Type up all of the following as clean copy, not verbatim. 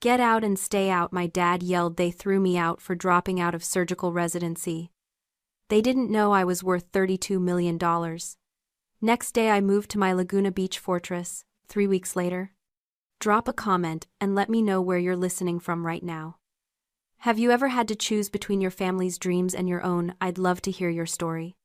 "Get out and stay out," my dad yelled. They threw me out for dropping out of surgical residency. They didn't know I was worth $32 million. Next day I moved to my Laguna Beach fortress, 3 weeks later. Drop a comment and let me know where you're listening from right now. Have you ever had to choose between your family's dreams and your own? I'd love to hear your story.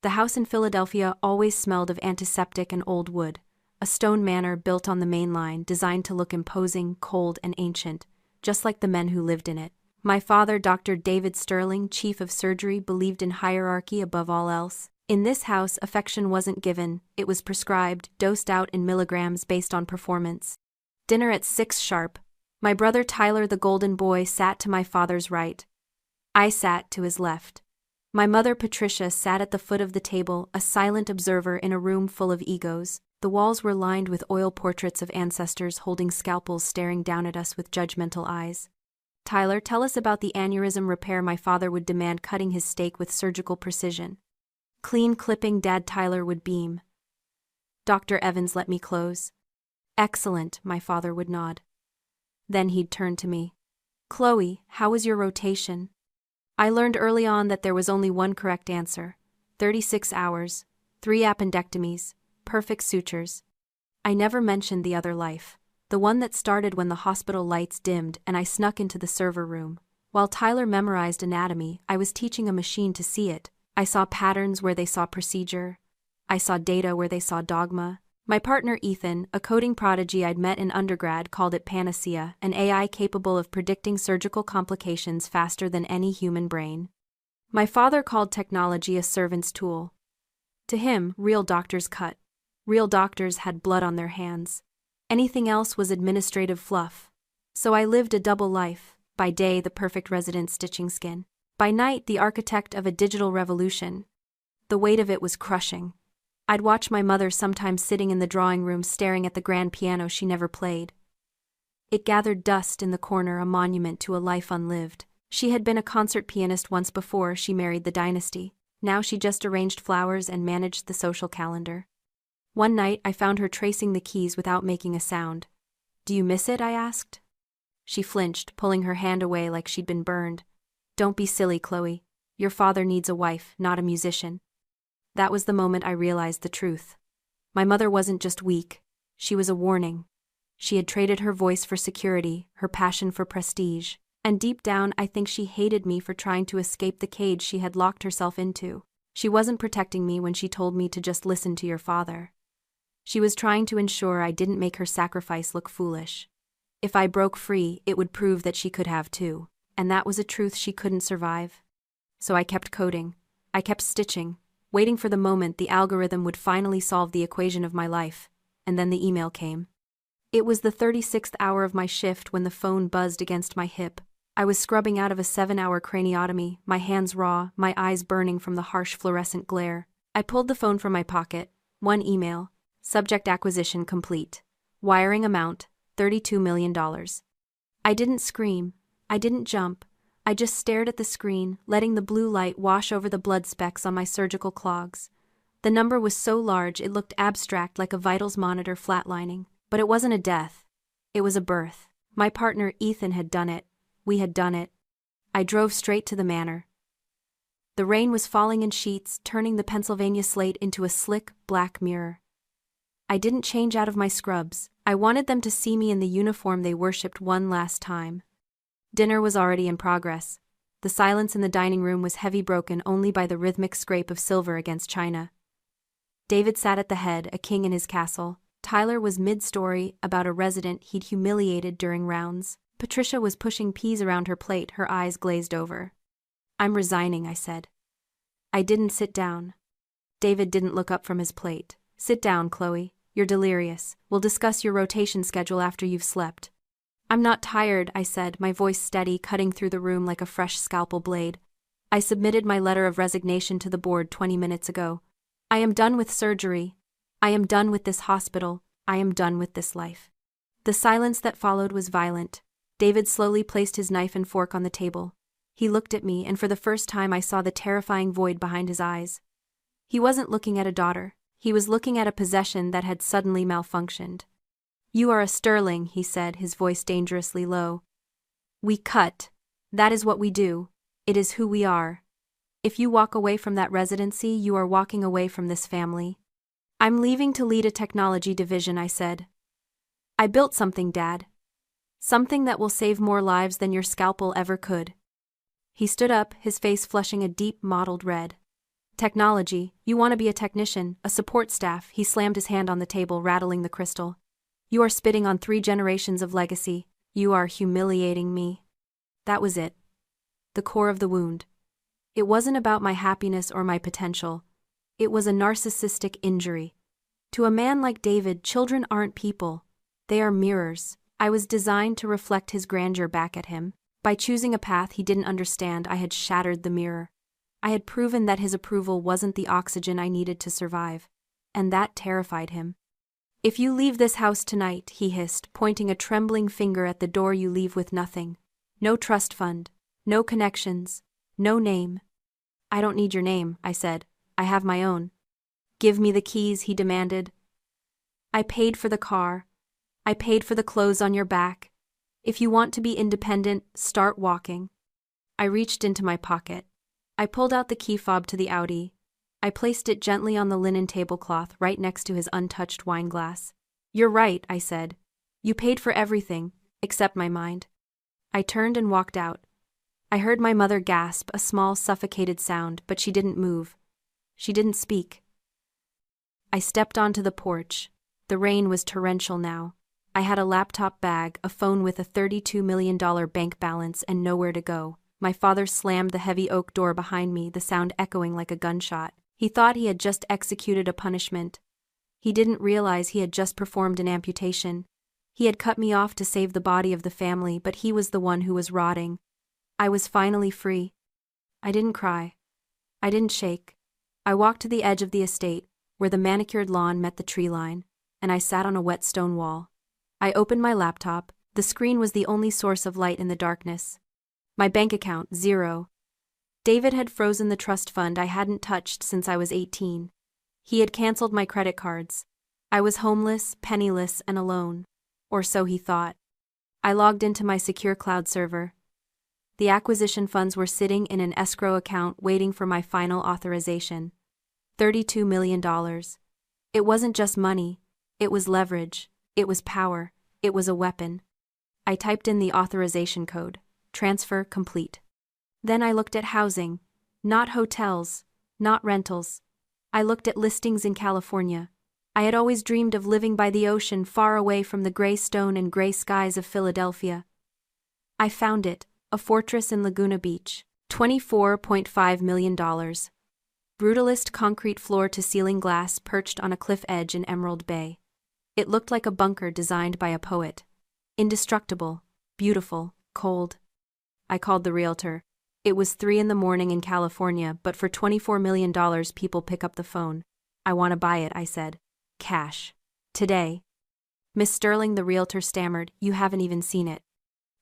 The house in Philadelphia always smelled of antiseptic and old wood, a stone manor built on the main line designed to look imposing, cold, and ancient, just like the men who lived in it. My father, Dr. David Sterling, chief of surgery, believed in hierarchy above all else. In this house, affection wasn't given, it was prescribed, dosed out in milligrams based on performance. Dinner at 6 sharp. My brother Tyler, the golden boy, sat to my father's right. I sat to his left. My mother Patricia sat at the foot of the table, a silent observer in a room full of egos. The walls were lined with oil portraits of ancestors holding scalpels staring down at us with judgmental eyes. "Tyler, tell us about the aneurysm repair," my father would demand, cutting his steak with surgical precision. "Clean clipping," Dad Tyler would beam. "Dr. Evans, let me close." "Excellent," my father would nod. Then he'd turn to me. "Chloe, how was your rotation?" I learned early on that there was only one correct answer. 36 hours, 3 appendectomies, perfect sutures. I never mentioned the other life, the one that started when the hospital lights dimmed and I snuck into the server room. While Tyler memorized anatomy, I was teaching a machine to see it. I saw patterns where they saw procedure. I saw data where they saw dogma. My partner Ethan, a coding prodigy I'd met in undergrad, called it Panacea, an AI capable of predicting surgical complications faster than any human brain. My father called technology a servant's tool. To him, real doctors cut. Real doctors had blood on their hands. Anything else was administrative fluff. So I lived a double life, by day the perfect resident stitching skin. By night the architect of a digital revolution. The weight of it was crushing. I'd watch my mother sometimes sitting in the drawing room staring at the grand piano she never played. It gathered dust in the corner, a monument to a life unlived. She had been a concert pianist once before she married the dynasty. Now she just arranged flowers and managed the social calendar. One night I found her tracing the keys without making a sound. "Do you miss it?" I asked. She flinched, pulling her hand away like she'd been burned. "Don't be silly, Chloe. Your father needs a wife, not a musician." That was the moment I realized the truth. My mother wasn't just weak, she was a warning. She had traded her voice for security, her passion for prestige, and deep down I think she hated me for trying to escape the cage she had locked herself into. She wasn't protecting me when she told me to just listen to your father. She was trying to ensure I didn't make her sacrifice look foolish. If I broke free, it would prove that she could have too, and that was a truth she couldn't survive. So I kept coding. I kept stitching, waiting for the moment the algorithm would finally solve the equation of my life, and then the email came. It was the 36th hour of my shift when the phone buzzed against my hip. I was scrubbing out of a 7-hour craniotomy, my hands raw, my eyes burning from the harsh fluorescent glare. I pulled the phone from my pocket. One email. Subject: acquisition complete. Wiring amount, $32 million. I didn't scream. I didn't jump. I just stared at the screen, letting the blue light wash over the blood specks on my surgical clogs. The number was so large it looked abstract, like a vitals monitor flatlining. But it wasn't a death. It was a birth. My partner Ethan had done it. We had done it. I drove straight to the manor. The rain was falling in sheets, turning the Pennsylvania slate into a slick, black mirror. I didn't change out of my scrubs. I wanted them to see me in the uniform they worshipped one last time. Dinner was already in progress. The silence in the dining room was heavy, broken only by the rhythmic scrape of silver against china. David sat at the head, a king in his castle. Tyler was mid-story about a resident he'd humiliated during rounds. Patricia was pushing peas around her plate, her eyes glazed over. "I'm resigning," I said. I didn't sit down. David didn't look up from his plate. "Sit down, Chloe. You're delirious. We'll discuss your rotation schedule after you've slept." "I'm not tired," I said, my voice steady, cutting through the room like a fresh scalpel blade. "I submitted my letter of resignation to the board 20 minutes ago. I am done with surgery. I am done with this hospital. I am done with this life." The silence that followed was violent. David slowly placed his knife and fork on the table. He looked at me, and for the first time I saw the terrifying void behind his eyes. He wasn't looking at a daughter. He was looking at a possession that had suddenly malfunctioned. You are a sterling, he said, his voice dangerously low. We cut. That is what we do. It is who we are. If you walk away from that residency, you are walking away from this family. I'm leaving to lead a technology division, I said. I built something, Dad. Something that will save more lives than your scalpel ever could. He stood up, his face flushing a deep, mottled red. Technology, you want to be a technician, a support staff. He slammed his hand on the table, rattling the crystal. You are spitting on 3 generations of legacy. You are humiliating me. That was it. The core of the wound. It wasn't about my happiness or my potential. It was a narcissistic injury. To a man like David, children aren't people. They are mirrors. I was designed to reflect his grandeur back at him. By choosing a path he didn't understand, I had shattered the mirror. I had proven that his approval wasn't the oxygen I needed to survive. And that terrified him. If you leave this house tonight, he hissed, pointing a trembling finger at the door, you leave with nothing. No trust fund. No connections. No name. I don't need your name, I said. I have my own. Give me the keys, he demanded. I paid for the car. I paid for the clothes on your back. If you want to be independent, start walking. I reached into my pocket. I pulled out the key fob to the Audi. I placed it gently on the linen tablecloth right next to his untouched wine glass. You're right, I said. You paid for everything, except my mind. I turned and walked out. I heard my mother gasp, a small, suffocated sound, but she didn't move. She didn't speak. I stepped onto the porch. The rain was torrential now. I had a laptop bag, a phone with a $32 million bank balance, and nowhere to go. My father slammed the heavy oak door behind me, the sound echoing like a gunshot. He thought he had just executed a punishment. He didn't realize he had just performed an amputation. He had cut me off to save the body of the family, but he was the one who was rotting. I was finally free. I didn't cry. I didn't shake. I walked to the edge of the estate, where the manicured lawn met the tree line, and I sat on a wet stone wall. I opened my laptop. The screen was the only source of light in the darkness. My bank account, 0. David had frozen the trust fund I hadn't touched since I was 18. He had canceled my credit cards. I was homeless, penniless, and alone. Or so he thought. I logged into my secure cloud server. The acquisition funds were sitting in an escrow account waiting for my final authorization. $32 million. It wasn't just money. It was leverage. It was power. It was a weapon. I typed in the authorization code. Transfer complete. Then I looked at housing. Not hotels. Not rentals. I looked at listings in California. I had always dreamed of living by the ocean, far away from the gray stone and gray skies of Philadelphia. I found it. A fortress in Laguna Beach. $24.5 million. Brutalist concrete floor-to-ceiling glass perched on a cliff edge in Emerald Bay. It looked like a bunker designed by a poet. Indestructible. Beautiful. Cold. I called the realtor. It was 3 a.m. in California, but for $24 million people pick up the phone. I want to buy it, I said. Cash. Today. Miss Sterling, the realtor stammered, you haven't even seen it.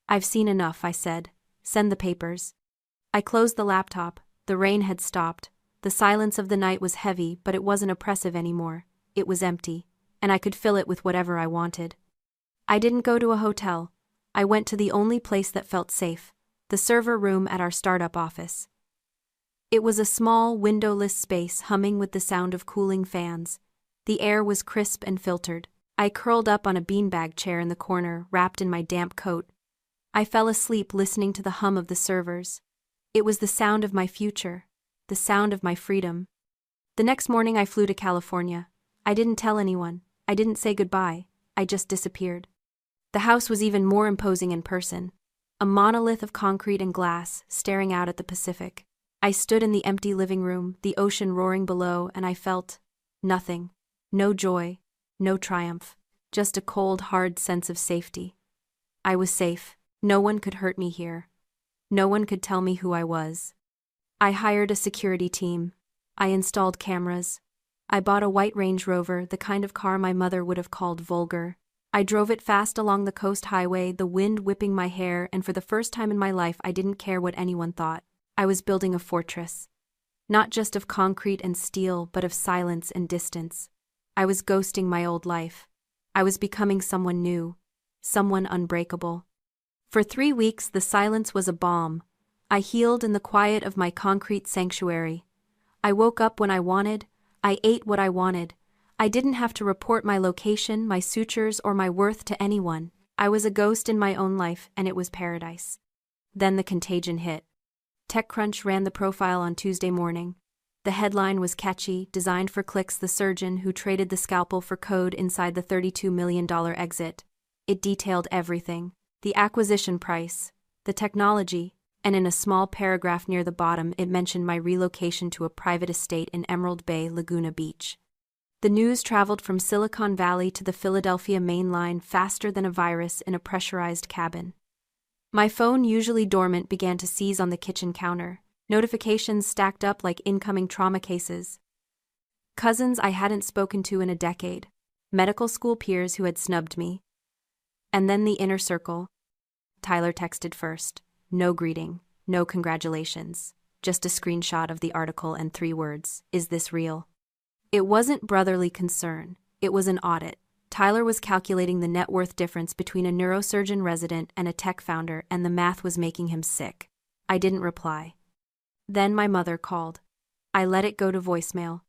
I've seen enough, I said. Send the papers. I closed the laptop. The rain had stopped. The silence of the night was heavy, but it wasn't oppressive anymore. It was empty, and I could fill it with whatever I wanted. I didn't go to a hotel. I went to the only place that felt safe. The server room at our startup office. It was a small, windowless space humming with the sound of cooling fans. The air was crisp and filtered. I curled up on a beanbag chair in the corner, wrapped in my damp coat. I fell asleep listening to the hum of the servers. It was the sound of my future, the sound of my freedom. The next morning I flew to California. I didn't tell anyone. I didn't say goodbye. I just disappeared. The house was even more imposing in person. A monolith of concrete and glass, staring out at the Pacific. I stood in the empty living room, the ocean roaring below, and I felt nothing. No joy, no triumph, just a cold, hard sense of safety. I was safe. No one could hurt me here. No one could tell me who I was. I hired a security team. I installed cameras. I bought a white Range Rover, the kind of car my mother would have called vulgar. I drove it fast along the coast highway, the wind whipping my hair, and for the first time in my life I didn't care what anyone thought. I was building a fortress. Not just of concrete and steel, but of silence and distance. I was ghosting my old life. I was becoming someone new, someone unbreakable. For 3 weeks the silence was a balm. I healed in the quiet of my concrete sanctuary. I woke up when I wanted, I ate what I wanted. I didn't have to report my location, my sutures, or my worth to anyone. I was a ghost in my own life, and it was paradise. Then the contagion hit. TechCrunch ran the profile on Tuesday morning. The headline was catchy, designed for clicks: the surgeon who traded the scalpel for code inside the $32 million exit. It detailed everything: the acquisition price, the technology, and in a small paragraph near the bottom it mentioned my relocation to a private estate in Emerald Bay, Laguna Beach. The news traveled from Silicon Valley to the Philadelphia main line faster than a virus in a pressurized cabin. My phone, usually dormant, began to seize on the kitchen counter. Notifications stacked up like incoming trauma cases. Cousins I hadn't spoken to in a decade. Medical school peers who had snubbed me. And then the inner circle. Tyler texted first. No greeting, no congratulations. Just a screenshot of the article and 3 words: "Is this real?" It wasn't brotherly concern, it was an audit. Tyler was calculating the net worth difference between a neurosurgeon resident and a tech founder, and the math was making him sick. I didn't reply. Then my mother called. I let it go to voicemail.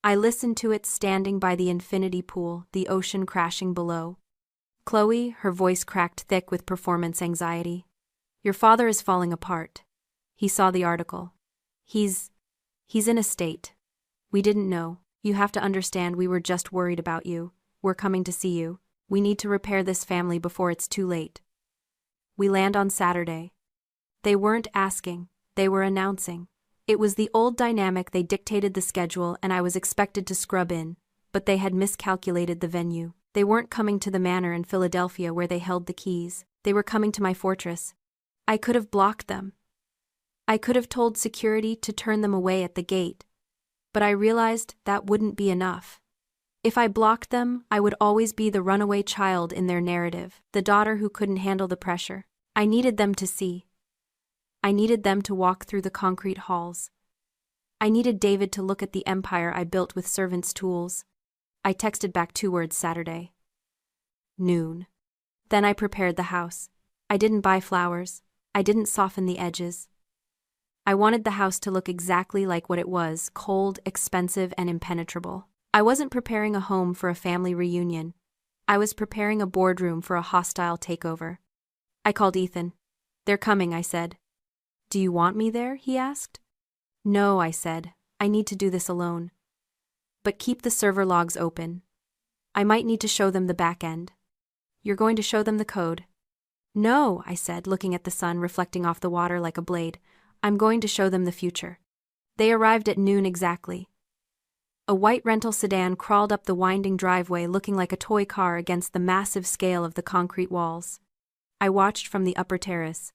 I listened to it standing by the infinity pool, the ocean crashing below. Chloe, her voice cracked thick with performance anxiety. Your father is falling apart. He saw the article. He's in a state. We didn't know. You have to understand, we were just worried about you. We're coming to see you. We need to repair this family before it's too late. We land on Saturday. They weren't asking, they were announcing. It was the old dynamic: they dictated the schedule and I was expected to scrub in, but they had miscalculated the venue. They weren't coming to the manor in Philadelphia where they held the keys. They were coming to my fortress. I could have blocked them. I could have told security to turn them away at the gate. But I realized that wouldn't be enough. If I blocked them, I would always be the runaway child in their narrative, the daughter who couldn't handle the pressure. I needed them to see. I needed them to walk through the concrete halls. I needed David to look at the empire I built with servants' tools. I texted back 2 words: Saturday. Noon. Then I prepared the house. I didn't buy flowers. I didn't soften the edges. I wanted the house to look exactly like what it was: cold, expensive, and impenetrable. I wasn't preparing a home for a family reunion. I was preparing a boardroom for a hostile takeover. I called Ethan. They're coming, I said. Do you want me there? He asked. No, I said. I need to do this alone. But keep the server logs open. I might need to show them the back end. You're going to show them the code? No, I said, looking at the sun reflecting off the water like a blade. I'm going to show them the future. They arrived at noon exactly. A white rental sedan crawled up the winding driveway looking like a toy car against the massive scale of the concrete walls. I watched from the upper terrace.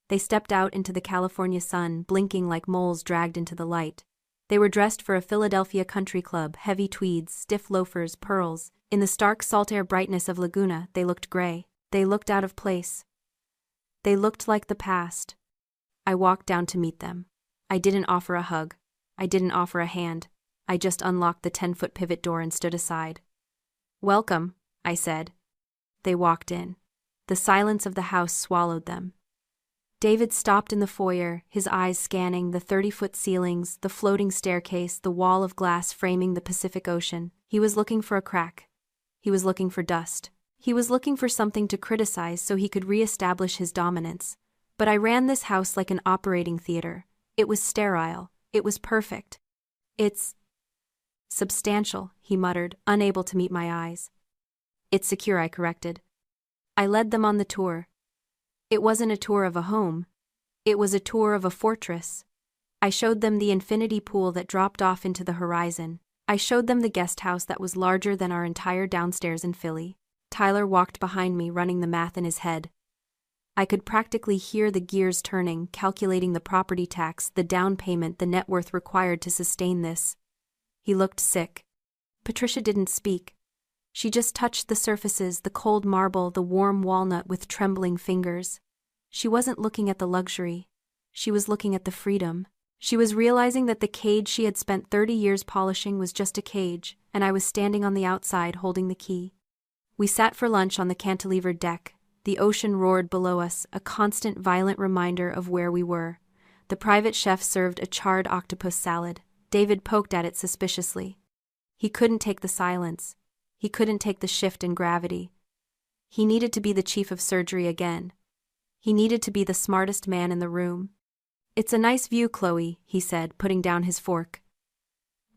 They stepped out into the California sun, blinking like moles dragged into the light. They were dressed for a Philadelphia country club: heavy tweeds, stiff loafers, pearls. In the stark salt air brightness of Laguna, they looked gray. They looked out of place. They looked like the past. I walked down to meet them. I didn't offer a hug. I didn't offer a hand. I just unlocked the 10-foot pivot door and stood aside. Welcome, I said. They walked in. The silence of the house swallowed them. David stopped in the foyer, his eyes scanning the 30-foot ceilings, the floating staircase, the wall of glass framing the Pacific Ocean. He was looking for a crack. He was looking for dust. He was looking for something to criticize so he could re-establish his dominance. But I ran this house like an operating theater. It was sterile. It was perfect. It's substantial, he muttered, unable to meet my eyes. It's secure, I corrected. I led them on the tour. It wasn't a tour of a home. It was a tour of a fortress. I showed them the infinity pool that dropped off into the horizon. I showed them the guest house that was larger than our entire downstairs in Philly. Tyler walked behind me, running the math in his head. I could practically hear the gears turning, calculating the property tax, the down payment, the net worth required to sustain this. He looked sick. Patricia didn't speak. She just touched the surfaces, the cold marble, the warm walnut with trembling fingers. She wasn't looking at the luxury. She was looking at the freedom. She was realizing that the cage she had spent 30 years polishing was just a cage, and I was standing on the outside holding the key. We sat for lunch on the cantilevered deck. The ocean roared below us, a constant violent reminder of where we were. The private chef served a charred octopus salad. David poked at it suspiciously. He couldn't take the silence. He couldn't take the shift in gravity. He needed to be the chief of surgery again. He needed to be the smartest man in the room. "It's a nice view, Chloe," he said, putting down his fork.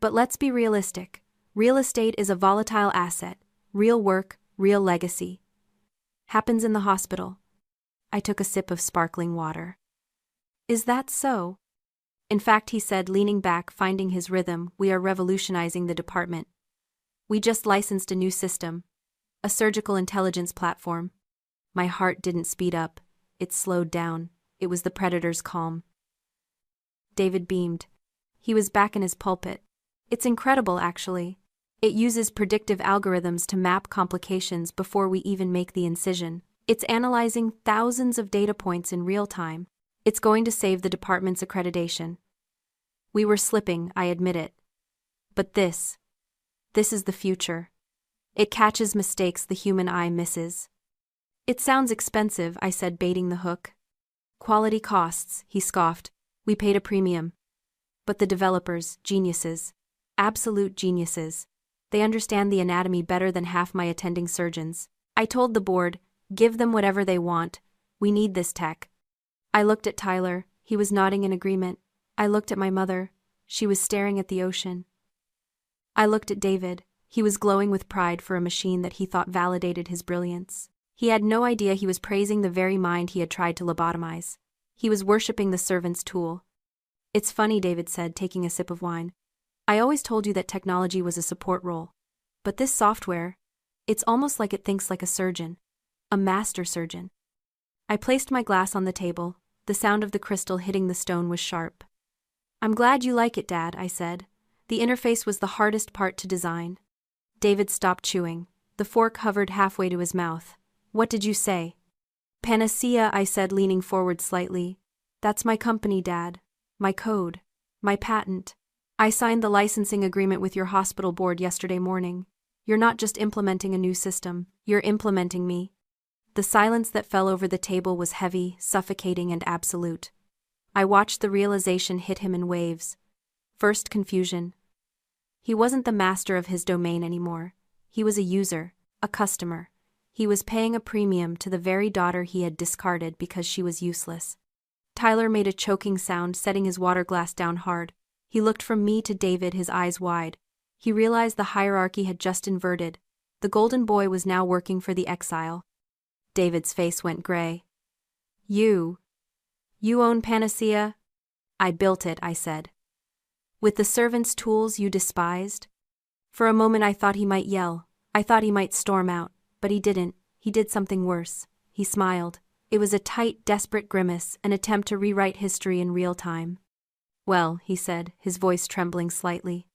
"But let's be realistic. Real estate is a volatile asset. Real work, real legacy. Happens in the hospital." I took a sip of sparkling water. "Is that so?" "In fact," he said, leaning back, finding his rhythm, "we are revolutionizing the department. We just licensed a new system. A surgical intelligence platform." My heart didn't speed up. It slowed down. It was the predator's calm. David beamed. He was back in his pulpit. "It's incredible, actually. It uses predictive algorithms to map complications before we even make the incision. It's analyzing thousands of data points in real time. It's going to save the department's accreditation." We were slipping, I admit it. But this is the future. It catches mistakes the human eye misses. "It sounds expensive," I said, baiting the hook. "Quality costs," he scoffed. "We paid a premium. But the developers, geniuses. Absolute geniuses. They understand the anatomy better than half my attending surgeons. I told the board, give them whatever they want. We need this tech." I looked at Tyler. He was nodding in agreement. I looked at my mother. She was staring at the ocean. I looked at David. He was glowing with pride for a machine that he thought validated his brilliance. He had no idea he was praising the very mind he had tried to lobotomize. He was worshipping the servant's tool. "It's funny," David said, taking a sip of wine. "I always told you that technology was a support role. But this software, it's almost like it thinks like a surgeon. A master surgeon." I placed my glass on the table. The sound of the crystal hitting the stone was sharp. "I'm glad you like it, Dad," I said. "The interface was the hardest part to design." David stopped chewing. The fork hovered halfway to his mouth. "What did you say?" "Panacea," I said, leaning forward slightly. "That's my company, Dad. My code. My patent. I signed the licensing agreement with your hospital board yesterday morning. You're not just implementing a new system, you're implementing me." The silence that fell over the table was heavy, suffocating, and absolute. I watched the realization hit him in waves. First, confusion. He wasn't the master of his domain anymore. He was a user, a customer. He was paying a premium to the very daughter he had discarded because she was useless. Tyler made a choking sound, setting his water glass down hard. He looked from me to David, his eyes wide. He realized the hierarchy had just inverted. The golden boy was now working for the exile. David's face went gray. You own Panacea?" "I built it," I said. "With the servant's tools you despised?" For a moment I thought he might yell. I thought he might storm out. But he didn't. He did something worse. He smiled. It was a tight, desperate grimace, an attempt to rewrite history in real time. "Well," he said, his voice trembling slightly.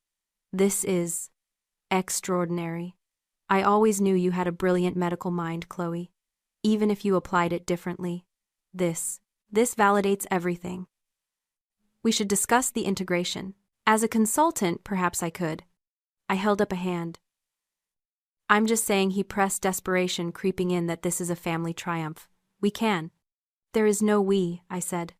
"This is extraordinary. I always knew you had a brilliant medical mind, Chloe. Even if you applied it differently. This validates everything. We should discuss the integration. As a consultant, perhaps I could." I held up a hand. "I'm just saying," he pressed, desperation creeping in, "that this is a family triumph. We can." "There is no we," I said.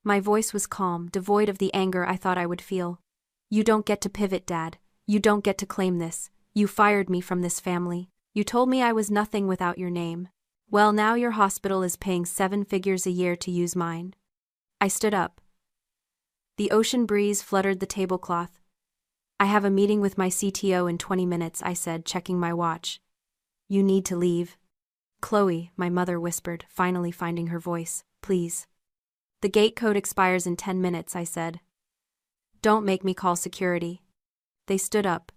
My voice was calm, devoid of the anger I thought I would feel. "You don't get to pivot, Dad. You don't get to claim this. You fired me from this family. You told me I was nothing without your name. Well, now your hospital is paying 7 figures a year to use mine." I stood up. The ocean breeze fluttered the tablecloth. "I have a meeting with my CTO in 20 minutes, I said, checking my watch. "You need to leave." "Chloe," my mother whispered, finally finding her voice, "please." "The gate code expires in 10 minutes, I said. "Don't make me call security." They stood up.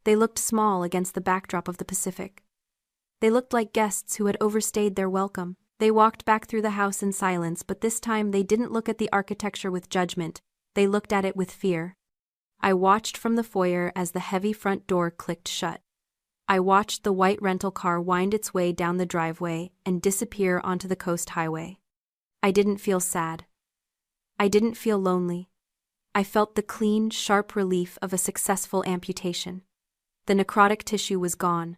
They looked small against the backdrop of the Pacific. They looked like guests who had overstayed their welcome. They walked back through the house in silence, but this time they didn't look at the architecture with judgment. They looked at it with fear. I watched from the foyer as the heavy front door clicked shut. I watched the white rental car wind its way down the driveway and disappear onto the coast highway. I didn't feel sad. I didn't feel lonely. I felt the clean, sharp relief of a successful amputation. The necrotic tissue was gone.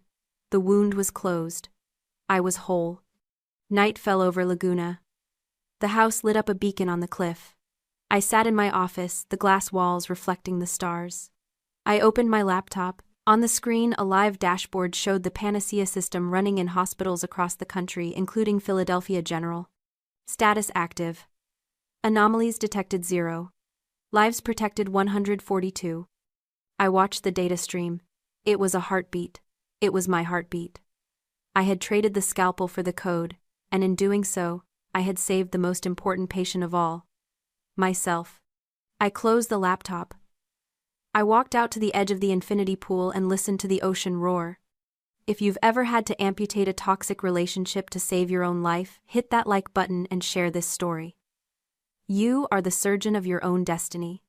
The wound was closed. I was whole. Night fell over Laguna. The house lit up a beacon on the cliff. I sat in my office, the glass walls reflecting the stars. I opened my laptop. On the screen, a live dashboard showed the Panacea system running in hospitals across the country, including Philadelphia General. Status active. Anomalies detected 0. Lives protected 142. I watched the data stream. It was a heartbeat. It was my heartbeat. I had traded the scalpel for the code, and in doing so, I had saved the most important patient of all. Myself. I closed the laptop. I walked out to the edge of the infinity pool and listened to the ocean roar. If you've ever had to amputate a toxic relationship to save your own life, hit that like button and share this story. You are the surgeon of your own destiny.